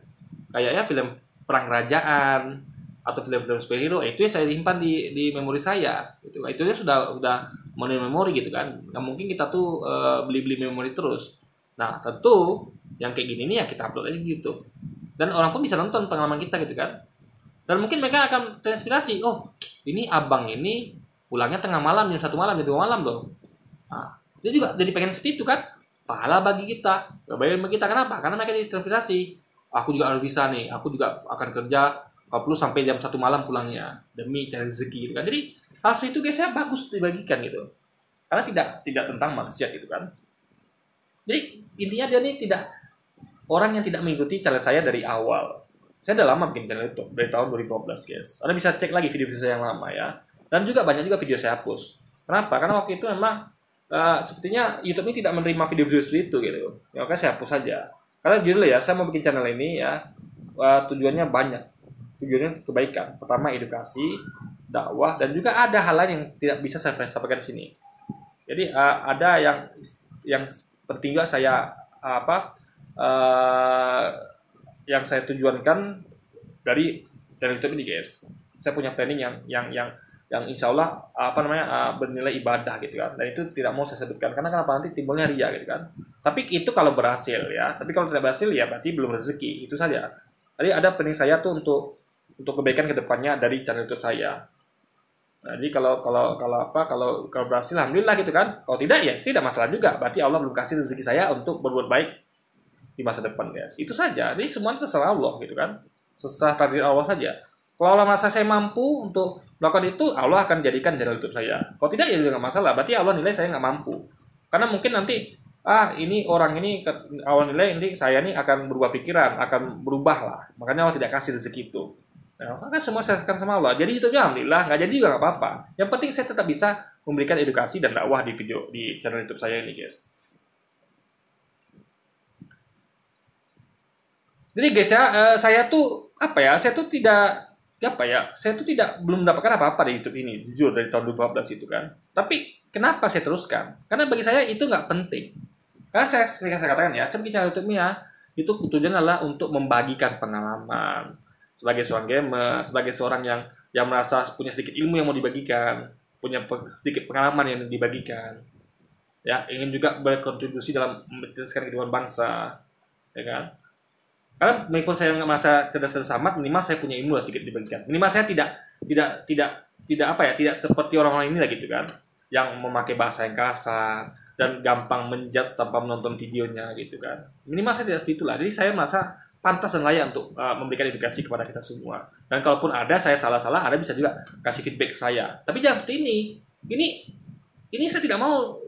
kayaknya film perang kerajaan atau film-film superhero. Itu yang saya simpan di memori saya. Itu sudah memenuhi memori gitu kan. Nggak mungkin kita tuh beli-beli memori terus. Nah, tentu yang kayak gini nih ya kita upload aja gitu. Dan orang pun bisa nonton pengalaman kita gitu kan. Dan mungkin mereka akan terinspirasi. Oh, ini abang ini pulangnya tengah malam, jam 1 malam, jam 2 malam loh. Nah, dia juga jadi pengen seperti itu kan. Pahala bagi kita. Bagi kita, kenapa? Karena mereka terinspirasi. Aku juga harus bisa nih. Aku juga akan kerja 40 sampai jam 1 malam pulangnya. Demi cari rezeki gitu kan. Jadi, hal seperti itu guys, bagus dibagikan gitu. Karena tidak tentang maksiat gitu kan. Jadi, intinya dia nih orang yang tidak mengikuti channel saya dari awal. Saya udah lama bikin channel YouTube dari tahun 2012 guys. Anda bisa cek lagi video-video saya yang lama ya. Dan juga banyak juga video saya hapus. Kenapa? Karena waktu itu memang sepertinya YouTube ini tidak menerima video-video seperti itu gitu. Ya, makanya saya hapus saja. Karena jujur ya, saya mau bikin channel ini ya tujuannya banyak. Tujuannya kebaikan. Pertama edukasi, dakwah, dan juga ada hal lain yang tidak bisa saya sampaikan di sini. Jadi ada yang penting juga saya yang saya tujuankan dari channel YouTube ini guys. Saya punya planning yang insya Allah bernilai ibadah gitu kan. Dan itu tidak mau saya sebutkan karena kenapa nanti timbulnya ria gitu kan. Tapi itu kalau berhasil ya. Tapi kalau tidak berhasil ya berarti belum rezeki. Itu saja. Jadi ada planning saya tuh untuk kebaikan kedepannya dari channel YouTube saya. Nah, jadi kalau berhasil alhamdulillah gitu kan. Kalau tidak ya tidak masalah juga. Berarti Allah belum kasih rezeki saya untuk berbuat baik di masa depan guys. Itu saja. Jadi semuanya terserah Allah gitu kan. Setelah takdir Allah saja. Kalau Allah merasa saya mampu untuk melakukan itu, Allah akan jadikan channel YouTube saya. Kalau tidak ya juga nggak masalah. Berarti Allah nilai saya nggak mampu. Karena mungkin nanti ini orang ini Allah nilai nanti saya ini akan berubah pikiran, akan berubah lah. Makanya Allah tidak kasih rezeki itu. Nah, maka semua saya serahkan sama Allah. Jadi YouTube-nya alhamdulillah nggak jadi juga nggak apa-apa. Yang penting saya tetap bisa memberikan edukasi dan dakwah di channel YouTube saya ini guys. Jadi guys ya, saya tuh belum mendapatkan apa-apa dari YouTube ini, jujur dari tahun 2014 itu kan. Tapi kenapa saya teruskan? Karena bagi saya itu nggak penting. Karena seperti saya katakan ya, saya bikin channel YouTube ya, itu tujuannya adalah untuk membagikan pengalaman sebagai seorang gamer, sebagai seorang yang merasa punya sedikit ilmu yang mau dibagikan, punya sedikit pengalaman yang dibagikan. Ya, ingin juga berkontribusi dalam mencerdaskan kehidupan bangsa, ya kan? Karena meskipun saya nggak merasa cerdas-cerdas amat, minimal saya punya ilmu lah sedikit dibagikan. Minimal saya tidak seperti orang-orang ini lah gitu kan, yang memakai bahasa yang kasar dan gampang menjudge tanpa menonton videonya gitu kan. Minimal saya tidak seperti itulah. Jadi saya merasa pantas dan layak untuk memberikan edukasi kepada kita semua. Dan kalaupun ada saya salah-salah, Anda bisa juga kasih feedback ke saya. Tapi jangan seperti ini. Ini saya tidak mau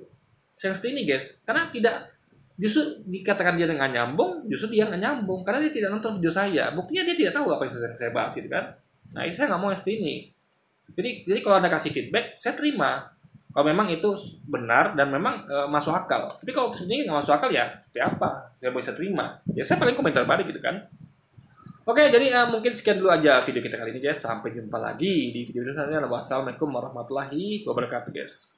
seperti ini guys, karena tidak. Justru dikatakan dia nggak nyambung, justru dia nggak nyambung karena dia tidak nonton video saya. Buktinya dia tidak tahu apa yang saya bahas itu kan. Nah, itu saya nggak mau seperti ini. Jadi kalau Anda kasih feedback, saya terima. Kalau memang itu benar dan memang masuk akal. Tapi kalau sebenarnya nggak masuk akal ya seperti apa? Saya bisa terima. Ya saya paling komentar balik gitu kan. Oke, jadi mungkin sekian dulu aja video kita kali ini guys. Sampai jumpa lagi di video selanjutnya. Wassalamualaikum warahmatullahi wabarakatuh guys.